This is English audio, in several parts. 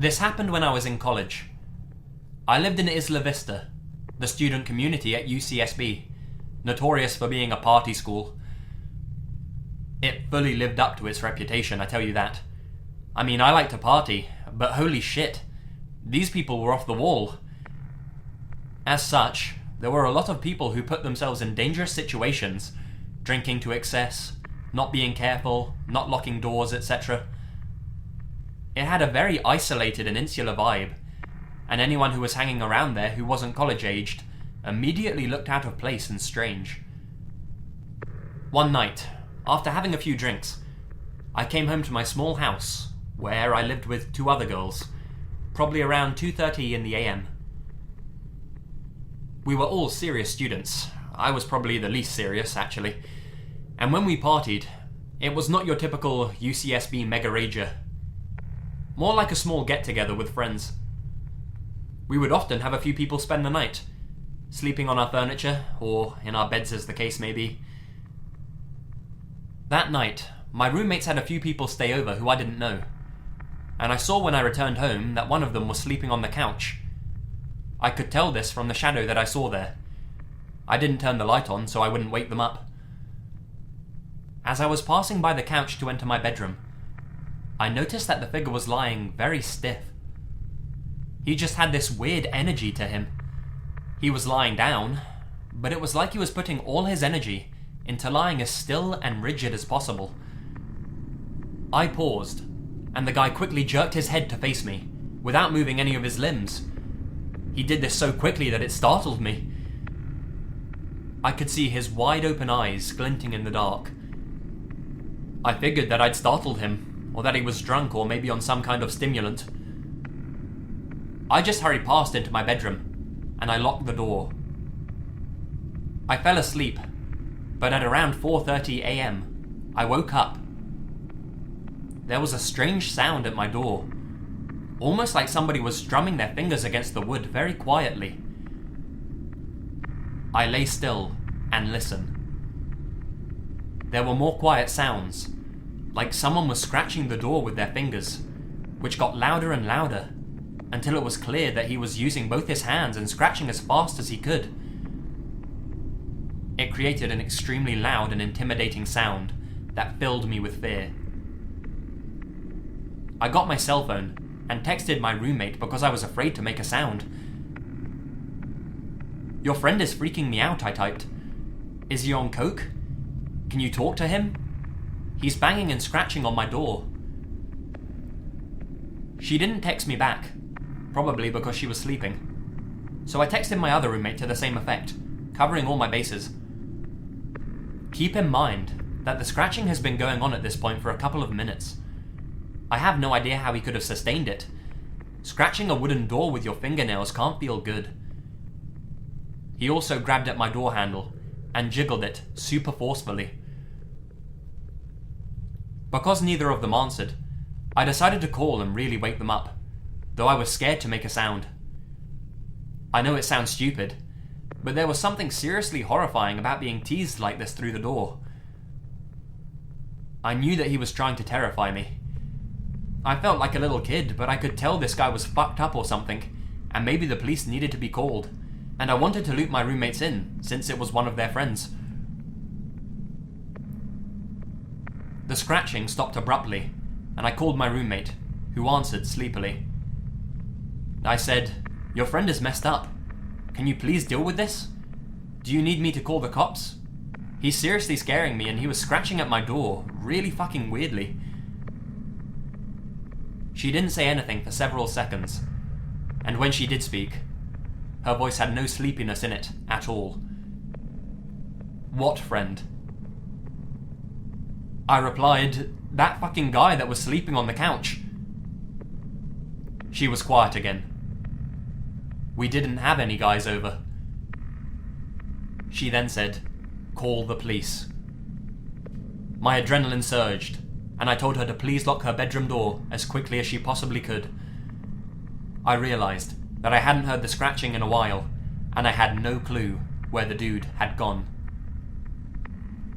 This happened when I was in college. I lived in Isla Vista, the student community at UCSB, notorious for being a party school. It fully lived up to its reputation, I tell you that. I mean, I like to party, but holy shit, these people were off the wall. As such, there were a lot of people who put themselves in dangerous situations, drinking to excess, not being careful, not locking doors, etc. It had a very isolated and insular vibe, and anyone who was hanging around there who wasn't college-aged immediately looked out of place and strange. One night, after having a few drinks, I came home to my small house, where I lived with 2 other girls, probably around 2:30 in the AM. We were all serious students. I was probably the least serious, actually. And when we partied, it was not your typical UCSB mega rager. More like a small get-together with friends. We would often have a few people spend the night, sleeping on our furniture, or in our beds as the case may be. That night, my roommates had a few people stay over who I didn't know, and I saw when I returned home that one of them was sleeping on the couch. I could tell this from the shadow that I saw there. I didn't turn the light on so I wouldn't wake them up. As I was passing by the couch to enter my bedroom, I noticed that the figure was lying very stiff. He just had this weird energy to him. He was lying down, but it was like he was putting all his energy into lying as still and rigid as possible. I paused, and the guy quickly jerked his head to face me, without moving any of his limbs. He did this so quickly that it startled me. I could see his wide open eyes glinting in the dark. I figured that I'd startled him, or that he was drunk or maybe on some kind of stimulant. I just hurried past into my bedroom, and I locked the door. I fell asleep, but at around 4:30 AM, I woke up. There was a strange sound at my door, almost like somebody was strumming their fingers against the wood very quietly. I lay still and listened. There were more quiet sounds, like someone was scratching the door with their fingers, which got louder and louder, until it was clear that he was using both his hands and scratching as fast as he could. It created an extremely loud and intimidating sound that filled me with fear. I got my cell phone and texted my roommate because I was afraid to make a sound. "Your friend is freaking me out," I typed. "Is he on coke? Can you talk to him? He's banging and scratching on my door." She didn't text me back, probably because she was sleeping. So I texted my other roommate to the same effect, covering all my bases. Keep in mind that the scratching has been going on at this point for a couple of minutes. I have no idea how he could have sustained it. Scratching a wooden door with your fingernails can't feel good. He also grabbed at my door handle and jiggled it super forcefully. Because neither of them answered, I decided to call and really wake them up, though I was scared to make a sound. I know it sounds stupid, but there was something seriously horrifying about being teased like this through the door. I knew that he was trying to terrify me. I felt like a little kid, but I could tell this guy was fucked up or something, and maybe the police needed to be called, and I wanted to loop my roommates in, since it was one of their friends. The scratching stopped abruptly, and I called my roommate, who answered sleepily. I said, "Your friend is messed up. Can you please deal with this? Do you need me to call the cops? He's seriously scaring me and he was scratching at my door, really fucking weirdly." She didn't say anything for several seconds, and when she did speak, her voice had no sleepiness in it at all. "What friend?" I replied, "That fucking guy that was sleeping on the couch." She was quiet again. "We didn't have any guys over." She then said, "Call the police." My adrenaline surged, and I told her to please lock her bedroom door as quickly as she possibly could. I realized that I hadn't heard the scratching in a while, and I had no clue where the dude had gone.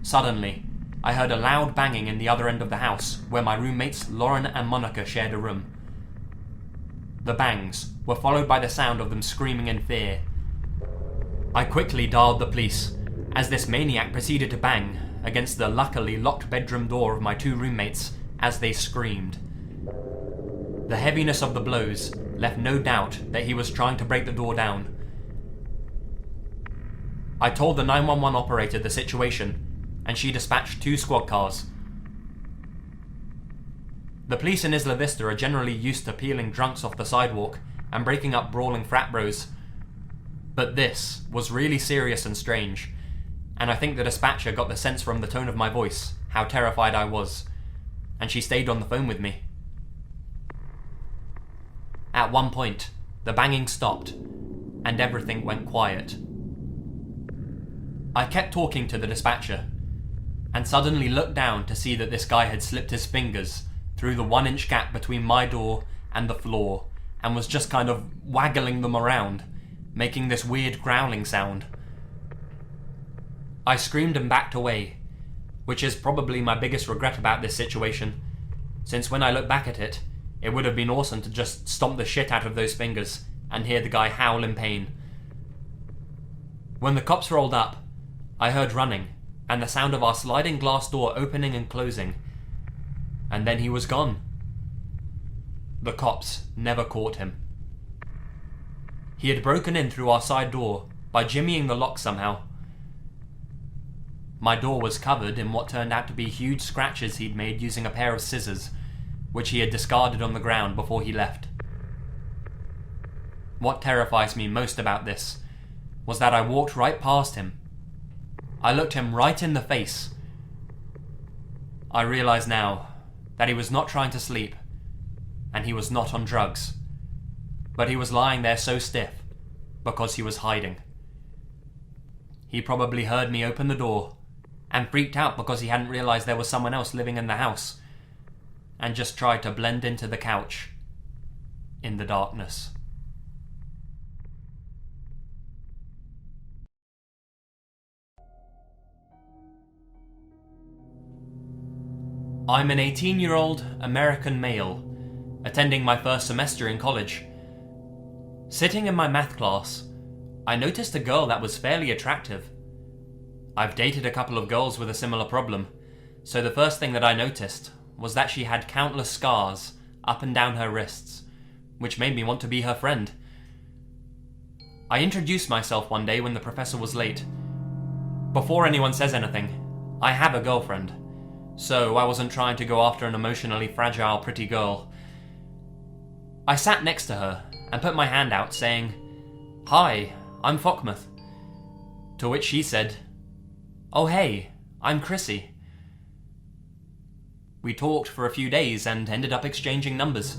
Suddenly, I heard a loud banging in the other end of the house, where my roommates Lauren and Monica shared a room. The bangs were followed by the sound of them screaming in fear. I quickly dialed the police, as this maniac proceeded to bang against the luckily locked bedroom door of my two roommates as they screamed. The heaviness of the blows left no doubt that he was trying to break the door down. I told the 911 operator the situation, and she dispatched 2 squad cars. The police in Isla Vista are generally used to peeling drunks off the sidewalk and breaking up brawling frat bros. But this was really serious and strange, and I think the dispatcher got the sense from the tone of my voice how terrified I was, and she stayed on the phone with me. At one point, the banging stopped, and everything went quiet. I kept talking to the dispatcher, and suddenly looked down to see that this guy had slipped his fingers through the 1-inch gap between my door and the floor, and was just kind of waggling them around, making this weird growling sound. I screamed and backed away, which is probably my biggest regret about this situation, since when I look back at it, it would have been awesome to just stomp the shit out of those fingers and hear the guy howl in pain. When the cops rolled up, I heard running and the sound of our sliding glass door opening and closing, and then he was gone. The cops never caught him. He had broken in through our side door by jimmying the lock somehow. My door was covered in what turned out to be huge scratches he'd made using a pair of scissors, which he had discarded on the ground before he left. What terrifies me most about this was that I walked right past him. I looked him right in the face. I realize now that he was not trying to sleep, and he was not on drugs, but he was lying there so stiff because he was hiding. He probably heard me open the door and freaked out because he hadn't realized there was someone else living in the house, and just tried to blend into the couch in the darkness. I'm an 18-year-old American male, attending my first semester in college. Sitting in my math class, I noticed a girl that was fairly attractive. I've dated a couple of girls with a similar problem, so the first thing that I noticed was that she had countless scars up and down her wrists, which made me want to be her friend. I introduced myself one day when the professor was late. Before anyone says anything, I have a girlfriend, so I wasn't trying to go after an emotionally fragile, pretty girl. I sat next to her and put my hand out saying, "Hi, I'm Fockmuth." To which she said, "Oh hey, I'm Chrissy." We talked for a few days and ended up exchanging numbers.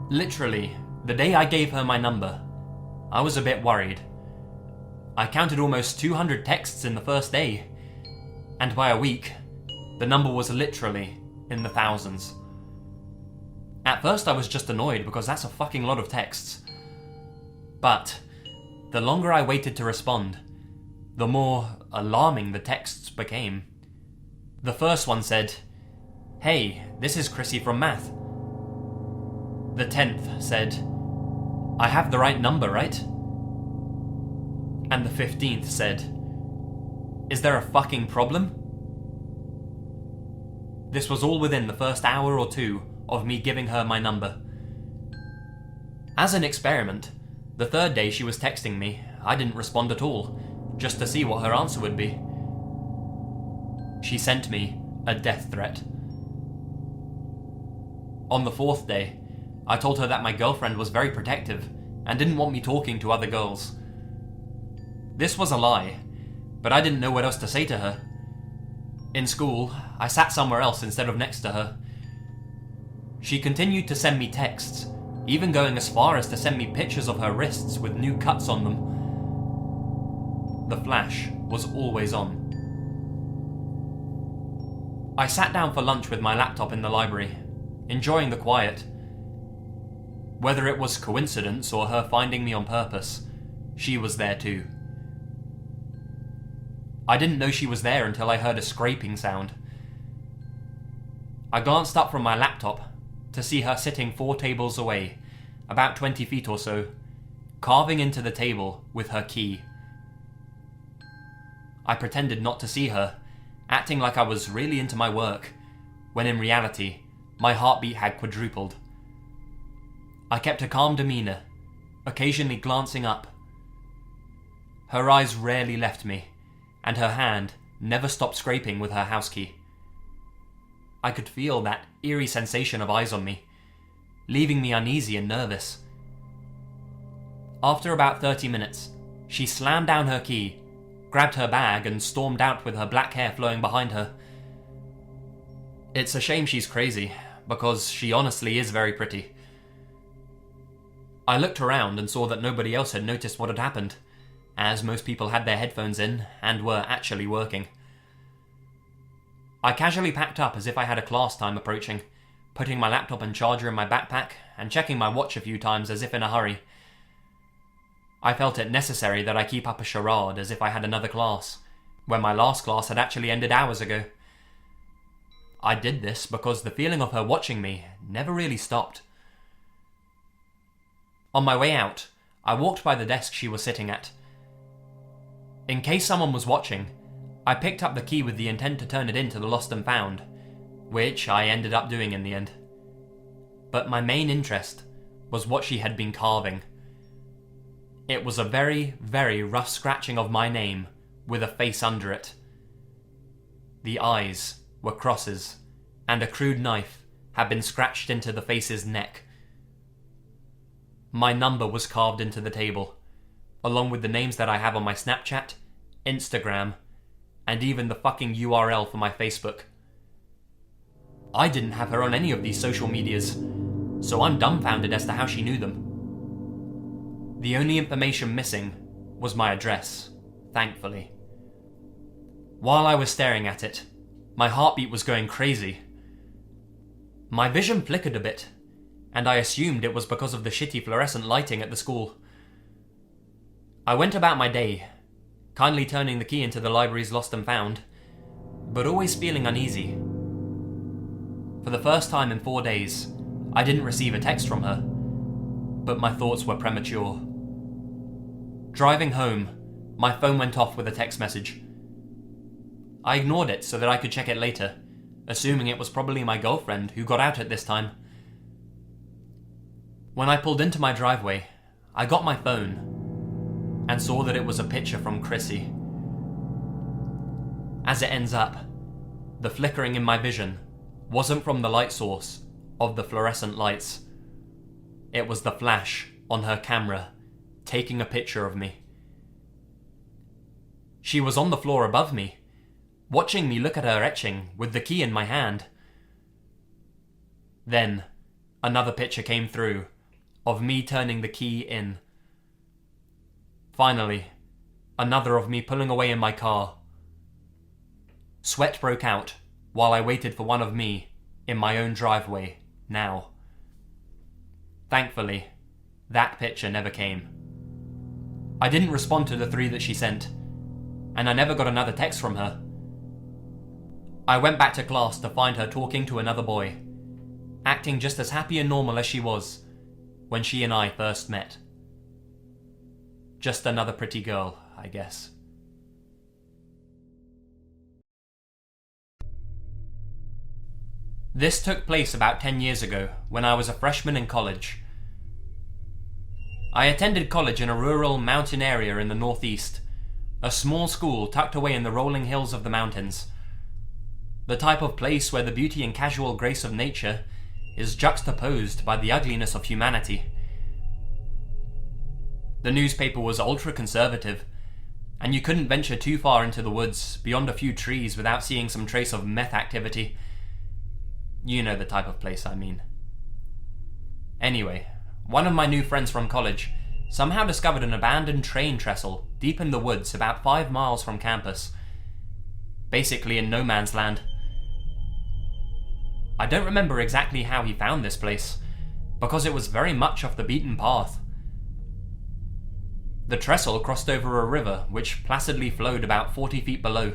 Literally, the day I gave her my number, I was a bit worried. I counted almost 200 texts in the first day, and by a week, the number was literally in the thousands. At first I was just annoyed because that's a fucking lot of texts. But the longer I waited to respond, the more alarming the texts became. The first one said, "Hey, this is Chrissy from math." The 10th said, "I have the right number, right?" And the 15th said, "Is there a fucking problem?" This was all within the first hour or two of me giving her my number. As an experiment, the third day she was texting me, I didn't respond at all, just to see what her answer would be. She sent me a death threat. On the 4th day, I told her that my girlfriend was very protective and didn't want me talking to other girls. This was a lie, but I didn't know what else to say to her. In school, I sat somewhere else instead of next to her. She continued to send me texts, even going as far as to send me pictures of her wrists with new cuts on them. The flash was always on. I sat down for lunch with my laptop in the library, enjoying the quiet. Whether it was coincidence or her finding me on purpose, she was there too. I didn't know she was there until I heard a scraping sound. I glanced up from my laptop to see her sitting 4 tables away, about 20 feet or so, carving into the table with her key. I pretended not to see her, acting like I was really into my work, when in reality, my heartbeat had quadrupled. I kept a calm demeanour, occasionally glancing up. Her eyes rarely left me, and her hand never stopped scraping with her house key. I could feel that eerie sensation of eyes on me, leaving me uneasy and nervous. After about 30 minutes, she slammed down her key, grabbed her bag and stormed out with her black hair flowing behind her. It's a shame she's crazy, because she honestly is very pretty. I looked around and saw that nobody else had noticed what had happened, as most people had their headphones in and were actually working. I casually packed up as if I had a class time approaching, putting my laptop and charger in my backpack and checking my watch a few times as if in a hurry. I felt it necessary that I keep up a charade as if I had another class, when my last class had actually ended hours ago. I did this because the feeling of her watching me never really stopped. On my way out, I walked by the desk she was sitting at. In case someone was watching, I picked up the key with the intent to turn it in to the lost and found, which I ended up doing in the end. But my main interest was what she had been carving. It was a very, very rough scratching of my name with a face under it. The eyes were crosses, and a crude knife had been scratched into the face's neck. My number was carved into the table, along with the names that I have on my Snapchat, Instagram, and even the fucking URL for my Facebook. I didn't have her on any of these social medias, so I'm dumbfounded as to how she knew them. The only information missing was my address, thankfully. While I was staring at it, my heartbeat was going crazy. My vision flickered a bit, and I assumed it was because of the shitty fluorescent lighting at the school. I went about my day, kindly turning the key into the library's lost and found, but always feeling uneasy. For the first time in 4 days, I didn't receive a text from her, but my thoughts were premature. Driving home, my phone went off with a text message. I ignored it so that I could check it later, assuming it was probably my girlfriend who got out at this time. When I pulled into my driveway, I got my phone and saw that it was a picture from Chrissy. As it ends up, the flickering in my vision wasn't from the light source of the fluorescent lights. It was the flash on her camera taking a picture of me. She was on the floor above me, watching me look at her etching with the key in my hand. Then, another picture came through of me turning the key in. Finally, another of me pulling away in my car. Sweat broke out while I waited for one of me in my own driveway now. Thankfully, that picture never came. I didn't respond to the 3 that she sent, and I never got another text from her. I went back to class to find her talking to another boy, acting just as happy and normal as she was when she and I first met. Just another pretty girl, I guess. This took place about 10 years ago when I was a freshman in college. I attended college in a rural mountain area in the northeast, a small school tucked away in the rolling hills of the mountains. The type of place where the beauty and casual grace of nature is juxtaposed by the ugliness of humanity. The newspaper was ultra-conservative, and you couldn't venture too far into the woods beyond a few trees without seeing some trace of meth activity. You know the type of place I mean. Anyway, one of my new friends from college somehow discovered an abandoned train trestle deep in the woods about 5 miles from campus. Basically in no man's land. I don't remember exactly how he found this place, because it was very much off the beaten path. The trestle crossed over a river which placidly flowed about 40 feet below.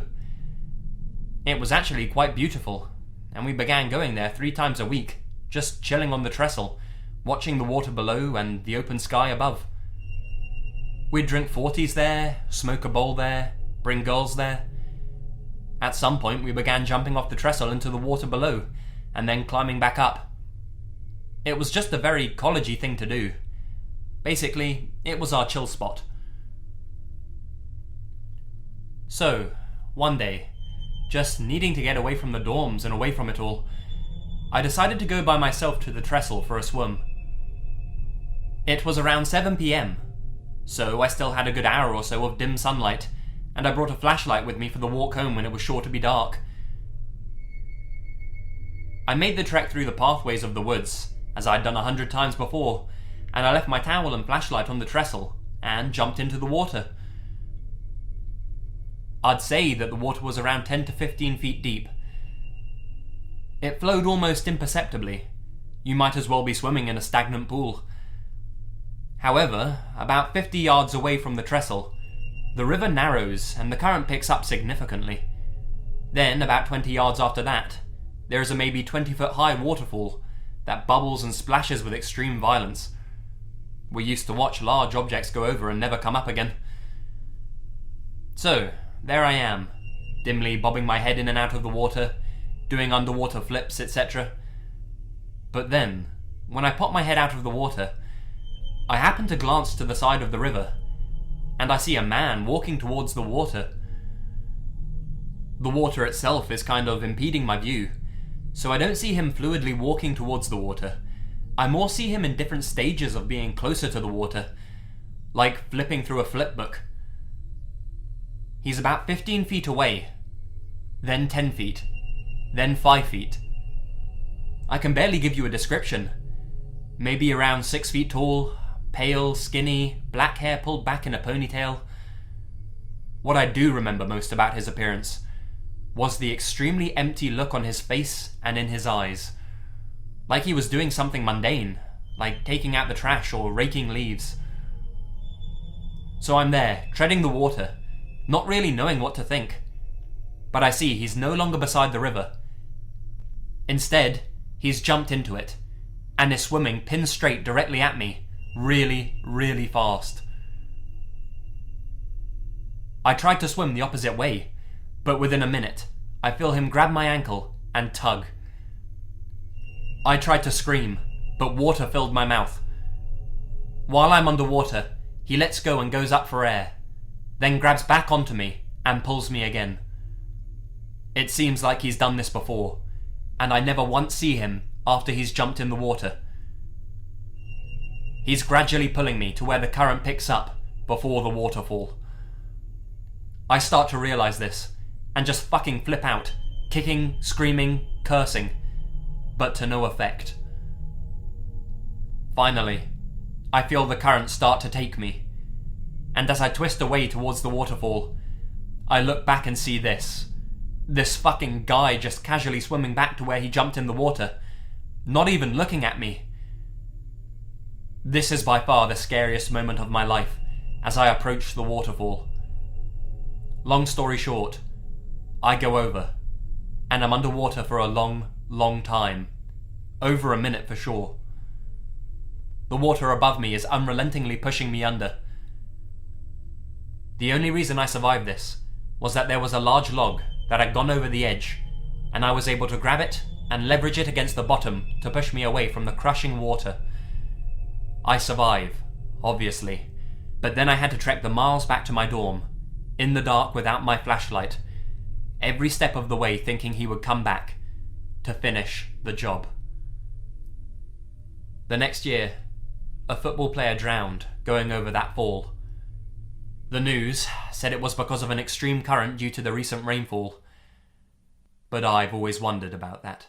It was actually quite beautiful, and we began going there 3 times a week, just chilling on the trestle, watching the water below and the open sky above. We'd drink 40s there, smoke a bowl there, bring girls there. At some point we began jumping off the trestle into the water below, and then climbing back up. It was just a very collegey thing to do. Basically, it was our chill spot. So, one day, just needing to get away from the dorms and away from it all, I decided to go by myself to the trestle for a swim. It was around 7 PM, so I still had a good hour or so of dim sunlight, and I brought a flashlight with me for the walk home when it was sure to be dark. I made the trek through the pathways of the woods, as I'd done 100 times before, and I left my towel and flashlight on the trestle, and jumped into the water. I'd say that the water was around 10 to 15 feet deep. It flowed almost imperceptibly. You might as well be swimming in a stagnant pool. However, about 50 yards away from the trestle, the river narrows and the current picks up significantly. Then, about 20 yards after that, there is a maybe 20-foot high waterfall that bubbles and splashes with extreme violence. We used to watch large objects go over and never come up again. So, there I am, dimly bobbing my head in and out of the water, doing underwater flips, etc. But then, when I pop my head out of the water, I happen to glance to the side of the river, and I see a man walking towards the water. The water itself is kind of impeding my view, so I don't see him fluidly walking towards the water. I more see him in different stages of being closer to the water, like flipping through a flip book. He's about 15 feet away, then 10 feet, then 5 feet. I can barely give you a description. Maybe around 6 feet tall, pale, skinny, black hair pulled back in a ponytail. What I do remember most about his appearance was the extremely empty look on his face and in his eyes. Like he was doing something mundane, like taking out the trash or raking leaves. So I'm there, treading the water, not really knowing what to think. But I see he's no longer beside the river. Instead, he's jumped into it, and is swimming pin straight directly at me, really, really fast. I tried to swim the opposite way, but within a minute, I feel him grab my ankle and tug. I tried to scream, but water filled my mouth. While I'm underwater, he lets go and goes up for air, then grabs back onto me and pulls me again. It seems like he's done this before, and I never once see him after he's jumped in the water. He's gradually pulling me to where the current picks up before the waterfall. I start to realise this, and just fucking flip out, kicking, screaming, cursing, but to no effect. Finally, I feel the current start to take me, and as I twist away towards the waterfall, I look back and see this fucking guy just casually swimming back to where he jumped in the water, not even looking at me. This is by far the scariest moment of my life as I approach the waterfall. Long story short, I go over, and I'm underwater for a long, long time. Over a minute for sure. The water above me is unrelentingly pushing me under. The only reason I survived this was that there was a large log that had gone over the edge, and I was able to grab it and leverage it against the bottom to push me away from the crushing water. I survive, obviously, but then I had to trek the miles back to my dorm, in the dark without my flashlight, every step of the way thinking he would come back to finish the job. The next year, a football player drowned going over that fall. The news said it was because of an extreme current due to the recent rainfall, but I've always wondered about that.